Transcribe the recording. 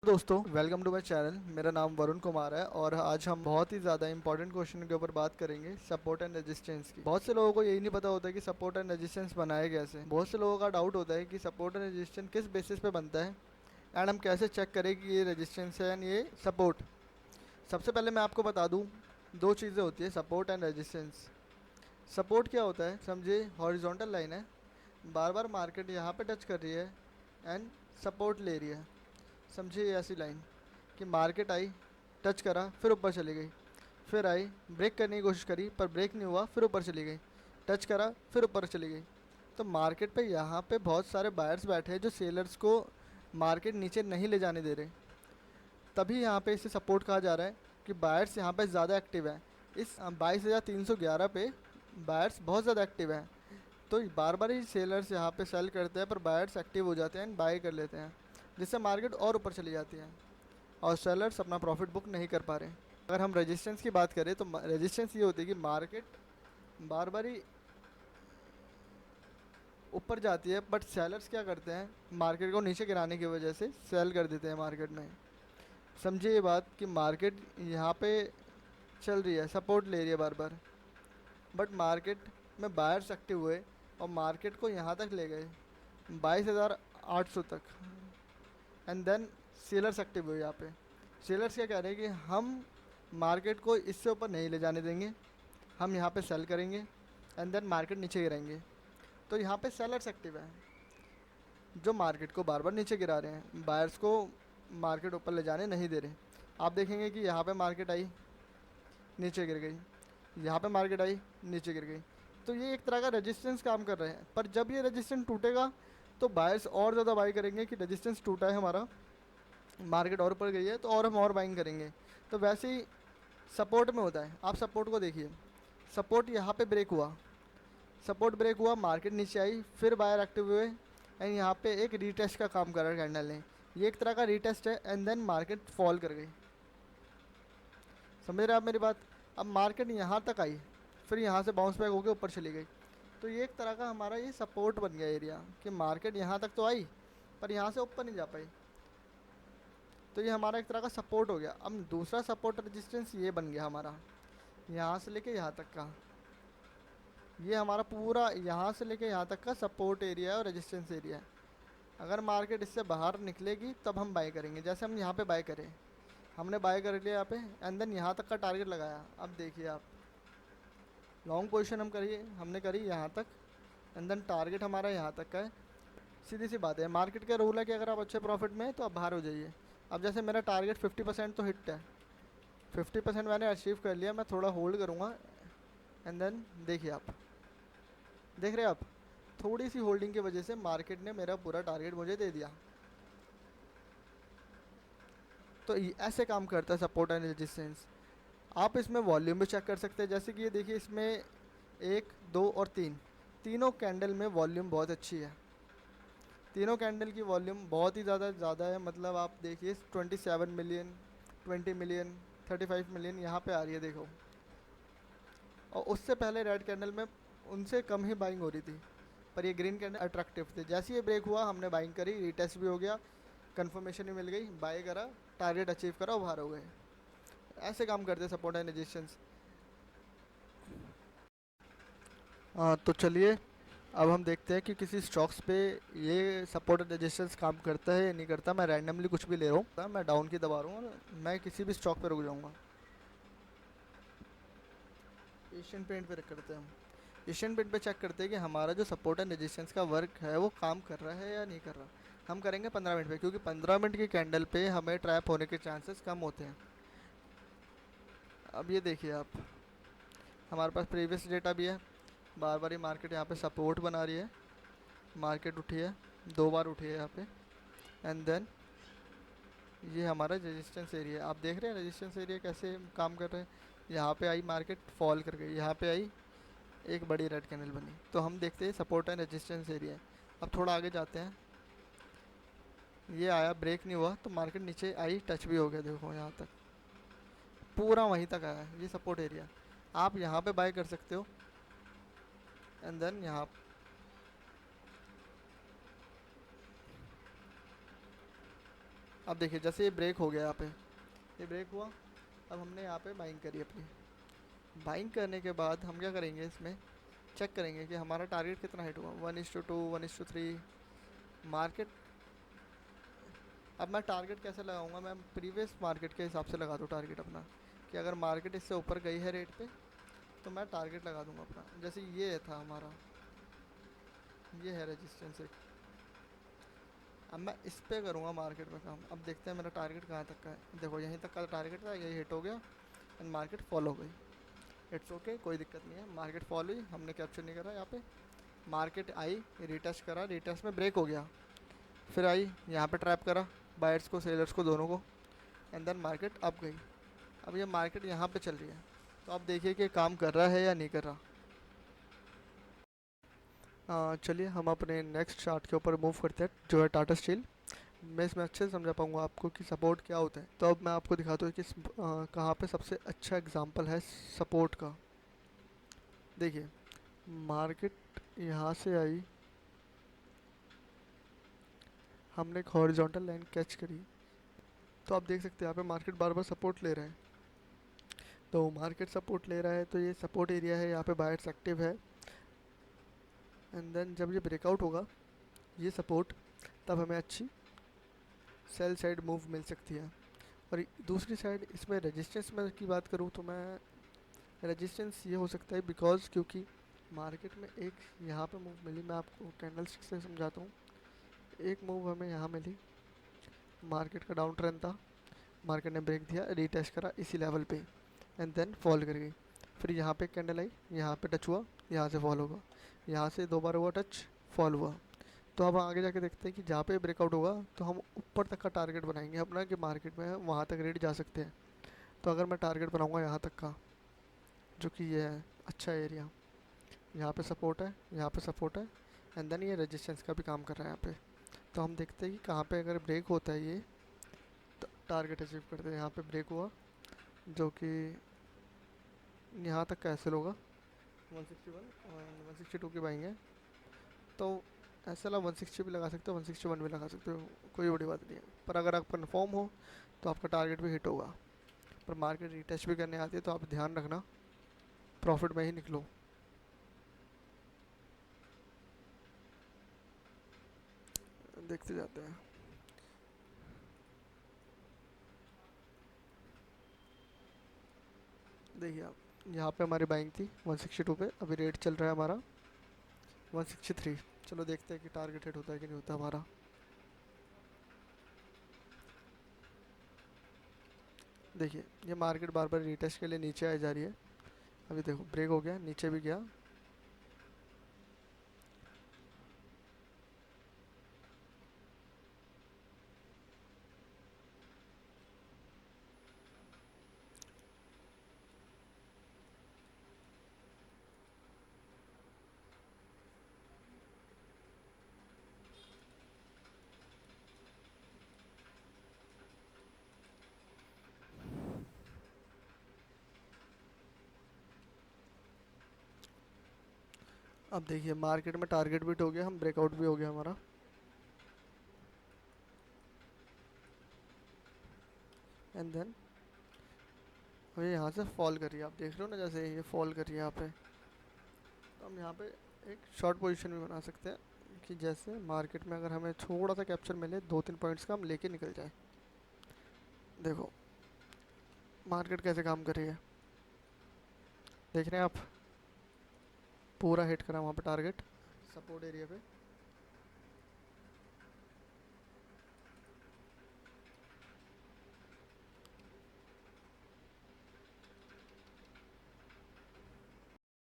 दोस्तों, welcome to my channel. मेरा नाम वरुण कुमार है और आज हम बहुत ही ज़्यादा इंपॉर्टेंट क्वेश्चन के ऊपर बात करेंगे, सपोर्ट एंड रेजिस्टेंस की। बहुत से लोगों को यही नहीं पता होता कि सपोर्ट एंड रेजिस्टेंस बनाए कैसे। बहुत से लोगों का डाउट होता है कि सपोर्ट एंड रेजिस्टेंस किस बेसिस पे बनता है एंड हम कैसे चेक करें कि ये रेजिस्टेंस है एंड ये सपोर्ट। सबसे पहले मैं आपको बता दूँ, दो चीज़ें होती है सपोर्ट एंड रेजिस्टेंस। सपोर्ट क्या होता है, समझिए हॉरिजॉन्टल लाइन है, बार बार मार्केट यहाँ पे टच कर रही है एंड सपोर्ट ले रही है। समझिए ऐसी लाइन कि मार्केट आई, टच करा, फिर ऊपर चली गई, फिर आई, ब्रेक करने की कोशिश करी पर ब्रेक नहीं हुआ, फिर ऊपर चली गई, टच करा, फिर ऊपर चली गई। तो मार्केट पे यहाँ पे बहुत सारे बायर्स बैठे हैं जो सेलर्स को मार्केट नीचे नहीं ले जाने दे रहे। तभी यहाँ पे इसे सपोर्ट कहा जा रहा है कि बायर्स यहाँ पे ज़्यादा एक्टिव है। इस 22,311 पे बायर्स बहुत ज़्यादा एक्टिव है। तो बार बार ही सेलर्स यहाँ पे सेल करते हैं पर बायर्स एक्टिव हो जाते हैं एंड बाय कर लेते हैं, जिससे मार्केट और ऊपर चली जाती है और सेलर्स अपना प्रॉफिट बुक नहीं कर पा रहे। अगर हम रेजिस्टेंस की बात करें तो रेजिस्टेंस ये होती है कि मार्केट बार बार ही ऊपर जाती है बट सेलर्स क्या करते हैं, मार्केट को नीचे गिराने की वजह से सेल कर देते हैं मार्केट में। समझिए ये बात कि मार्केट यहाँ पे चल रही है, सपोर्ट ले रही है बार बार, बट मार्केट में बायर्स एक्टिव हुए और मार्केट को यहाँ तक ले गए 22,800 तक एंड देन सेलर्स एक्टिव हुए। यहाँ पे सेलर्स क्या कह रहे हैं कि हम मार्केट को इससे ऊपर नहीं ले जाने देंगे, हम यहाँ पे सेल करेंगे एंड देन मार्केट नीचे गिराएंगे। तो यहाँ पे सेलर्स एक्टिव है जो मार्केट को बार बार नीचे गिरा रहे हैं, बायर्स को मार्केट ऊपर ले जाने नहीं दे रहे। आप देखेंगे कि यहाँ पे मार्केट आई, नीचे गिर गई, यहाँ पे मार्केट आई, नीचे गिर गई। तो ये एक तरह का रेजिस्टेंस काम कर रहे हैं, पर जब ये रेजिस्टेंस टूटेगा तो बायर्स और ज़्यादा बाई करेंगे कि रेजिस्टेंस टूटा है हमारा, मार्केट और ऊपर गई है तो और हम और बाइंग करेंगे। तो वैसे ही सपोर्ट में होता है। आप सपोर्ट को देखिए, सपोर्ट यहाँ पे ब्रेक हुआ, सपोर्ट ब्रेक हुआ, मार्केट नीचे आई, फिर बायर एक्टिव हुए एंड यहाँ पे एक रीटेस्ट का काम करा कैंडल ने। ये एक तरह का रीटेस्ट है एंड देन मार्केट फॉल कर गई। समझ रहे आप मेरी बात। अब मार्केट यहाँ तक आई, फिर यहाँ से बाउंस बैक होकर ऊपर चली गई। तो ये एक तरह का हमारा ये सपोर्ट बन गया एरिया कि मार्केट यहाँ तक तो आई पर यहाँ से ऊपर नहीं जा पाई। तो ये हमारा एक तरह का सपोर्ट हो गया। अब दूसरा सपोर्ट रेजिस्टेंस ये बन गया हमारा, यहाँ से लेके यहाँ तक का, ये हमारा पूरा यहाँ से लेके यहाँ तक का सपोर्ट एरिया है और रेजिस्टेंस एरिया है। अगर मार्केट इससे बाहर निकलेगी तब हम बाय करेंगे। जैसे हम यहाँ पे बाय करें, हमने बाय कर लिया यहाँ पे एंड देन यहाँ तक का टारगेट लगाया। अब देखिए आप, लॉन्ग पोजीशन हम करिए, हमने करी यहाँ तक एंड देन टारगेट हमारा यहाँ तक का है। सीधी सी बात है, मार्केट का रूल है कि अगर आप अच्छे प्रॉफिट में हैं तो आप बाहर हो जाइए। अब जैसे मेरा टारगेट 50% तो हिट है, 50% मैंने अचीव कर लिया, मैं थोड़ा होल्ड करूँगा एंड देन देखिए आप, देख रहे हैं आप, थोड़ी सी होल्डिंग की वजह से मार्केट ने मेरा पूरा टारगेट मुझे दे दिया। तो ऐसे काम करता है सपोर्ट एंड रेजिस्टेंस। आप इसमें वॉल्यूम भी चेक कर सकते हैं, जैसे कि ये देखिए, इसमें एक, दो और तीन, तीनों कैंडल में वॉल्यूम बहुत अच्छी है। तीनों कैंडल की वॉल्यूम बहुत ही ज़्यादा है। मतलब आप देखिए 27 मिलियन, 20 मिलियन, 35 मिलियन यहाँ पे आ रही है, देखो। और उससे पहले रेड कैंडल में उनसे कम ही बाइंग हो रही थी, पर ये ग्रीन कैंडल अट्रैक्टिव थे। जैसे ये ब्रेक हुआ हमने बाइंग करी, रीटेस्ट भी हो गया, कंफर्मेशन भी मिल गई, बाय करा, टारगेट अचीव करा, बाहर हो गए। ऐसे काम करते हैं सपोर्ट एंड रेजिस्टेंस। हाँ तो चलिए, अब हम देखते हैं कि किसी स्टॉक्स पे ये सपोर्ट एंड रेजिस्टेंस काम करता है या नहीं करता। मैं रैंडमली कुछ भी ले रहा हूँ, मैं डाउन की दबा रहा हूँ और मैं किसी भी स्टॉक पे रुक जाऊँगा। एशियन पेंट पे करते हैं हम, एशियन पेंट पे चेक करते हैं कि हमारा जो सपोर्ट एंड रेजिस्टेंस का वर्क है वो काम कर रहा है या नहीं कर रहा। हम करेंगे 15 मिनट पे, क्योंकि 15 मिनट की कैंडल पे हमें ट्रैप होने के चांसेस कम होते हैं। अब ये देखिए आप, हमारे पास प्रीवियस डेटा भी है, बार बार ये मार्केट यहाँ पे सपोर्ट बना रही है, मार्केट उठी है, दो बार उठी है यहाँ पे एंड देन ये हमारा रेजिस्टेंस एरिया है। आप देख रहे हैं रेजिस्टेंस एरिया कैसे काम कर रहे हैं। यहाँ पे आई, मार्केट फॉल कर गई, यहाँ पे आई, एक बड़ी रेड कैंडल बनी। तो हम देखते हैं सपोर्ट एंड रेजिस्टेंस एरिया है। अब थोड़ा आगे जाते हैं, ये आया, ब्रेक नहीं हुआ तो मार्केट नीचे आई, टच भी हो गया, देखो यहाँ तक, पूरा वहीं तक आया, ये सपोर्ट एरिया। आप यहाँ पे बाय कर सकते हो एंड देन यहाँ, अब देखिए जैसे ये ब्रेक हो गया, यहाँ पे ये ब्रेक हुआ। अब हमने यहाँ पे बाइंग करी अपनी। बाइंग करने के बाद हम क्या करेंगे, इसमें चेक करेंगे कि हमारा टारगेट कितना हिट हुआ, 1:2, 1:3 मार्केट। अब मैं टारगेट कैसे लगाऊंगा, मैं प्रीवियस मार्केट के हिसाब से लगा दूँ टारगेट अपना, कि अगर मार्केट इससे ऊपर गई है रेट पे तो मैं टारगेट लगा दूंगा अपना। जैसे ये था हमारा, ये है रेजिस्टेंस एक। अब मैं इस पे करूँगा मार्केट में काम। अब देखते हैं मेरा टारगेट कहाँ तक का है। देखो यहीं तक का टारगेट था, यही हिट हो गया एंड मार्केट फॉल हो गई। इट्स ओके, कोई दिक्कत नहीं है। मार्केट फॉल हुई, हमने कैप्चर नहीं करा यहाँ पे। मार्केट आई, रिटेस्ट करा, रिटेस्ट में ब्रेक हो गया, फिर आई यहाँ पे ट्रैप करा बायर्स को सेलर्स को दोनों को, एंड देन मार्केट अप गई। अब ये मार्केट यहाँ पे चल रही है, तो आप देखिए कि काम कर रहा है या नहीं कर रहा। चलिए हम अपने नेक्स्ट चार्ट के ऊपर मूव करते हैं, जो है टाटा स्टील। मैं इसमें अच्छे से समझा पाऊँगा आपको कि सपोर्ट क्या होता है। तो अब मैं आपको दिखाता हूँ कि कहाँ पे सबसे अच्छा एग्जांपल है सपोर्ट का। देखिए मार्केट यहाँ से आई, हमने एक हॉरिजॉन्टल लाइन कैच करी, तो आप देख सकते हैं यहाँ पे मार्केट बार बार सपोर्ट ले रहा है। तो मार्केट सपोर्ट ले रहा है तो ये सपोर्ट एरिया है, यहाँ पे बायर्स एक्टिव है। एंड देन जब ये ब्रेकआउट होगा ये सपोर्ट, तब हमें अच्छी सेल साइड मूव मिल सकती है। और दूसरी साइड इसमें रेजिस्टेंस में की बात करूँ तो मैं रेजिस्टेंस ये हो सकता है बिकॉज क्योंकि मार्केट में एक यहाँ पे मूव मिली, मैं आपको कैंडल स्टिक से समझाता हूँ। एक मूव हमें यहाँ मिली, मार्केट का डाउन ट्रेंड था, मार्केट ने ब्रेक दिया, रीटेस्ट करा इसी लेवल पे एंड देन फॉल कर गई। फिर यहाँ पे कैंडल आई, यहाँ पे टच हुआ, यहाँ से फॉल होगा, यहाँ से 2 बार हुआ टच, फॉल हुआ। तो अब आगे जाके देखते हैं कि जहाँ पे ब्रेकआउट होगा तो हम ऊपर तक का टारगेट बनाएंगे अपना, कि मार्केट में वहाँ तक रेट जा सकते हैं। तो अगर मैं टारगेट बनाऊँगा यहाँ तक का, जो कि ये है अच्छा एरिया, यहाँ पे सपोर्ट है, यहाँ पे सपोर्ट है, एंड देन ये रेजिस्टेंस का भी काम कर रहा है यहाँ पे। तो हम देखते हैं कि कहाँ पे अगर ब्रेक होता है ये तो टारगेट अचीव करते हैं। यहाँ पे ब्रेक हुआ जो कि यहाँ तक कैंसिल होगा, 161 और 162 की बाइंग है। तो ऐसा ला 160 भी लगा सकते हो, 161 भी लगा सकते हो, कोई बड़ी बात नहीं है। पर अगर आप कन्फर्म हो तो आपका टारगेट भी हिट होगा। पर मार्केट रिटेस्ट भी करने आती है तो आप ध्यान रखना, प्रॉफिट में ही निकलो। देखते जाते हैं। देखिए आप, यहाँ पे हमारी बाइंग थी 162 पे, अभी रेट चल रहा है हमारा 163। चलो देखते हैं कि टारगेट हिट होता है कि नहीं होता हमारा। देखिए ये मार्केट बार बार रिटेस्ट के लिए नीचे आ जा रही है। अभी देखो ब्रेक हो गया, नीचे भी गया। अब देखिए मार्केट में टारगेट भी हो गया, हम ब्रेकआउट भी हो गया हमारा। एंड देन ये यहाँ से फॉल कर रही है, आप देख रहे हो ना, जैसे ये फॉल कर रही है यहाँ पे। तो हम यहाँ पे एक शॉर्ट पोजीशन भी बना सकते हैं, कि जैसे मार्केट में अगर हमें थोड़ा सा कैप्चर मिले 2-3 पॉइंट्स का, हम लेके निकल जाए। देखो मार्केट कैसे काम कर रही है, देख रहे हैं आप, पूरा हिट करा वहाँ पे टारगेट सपोर्ट एरिया पे।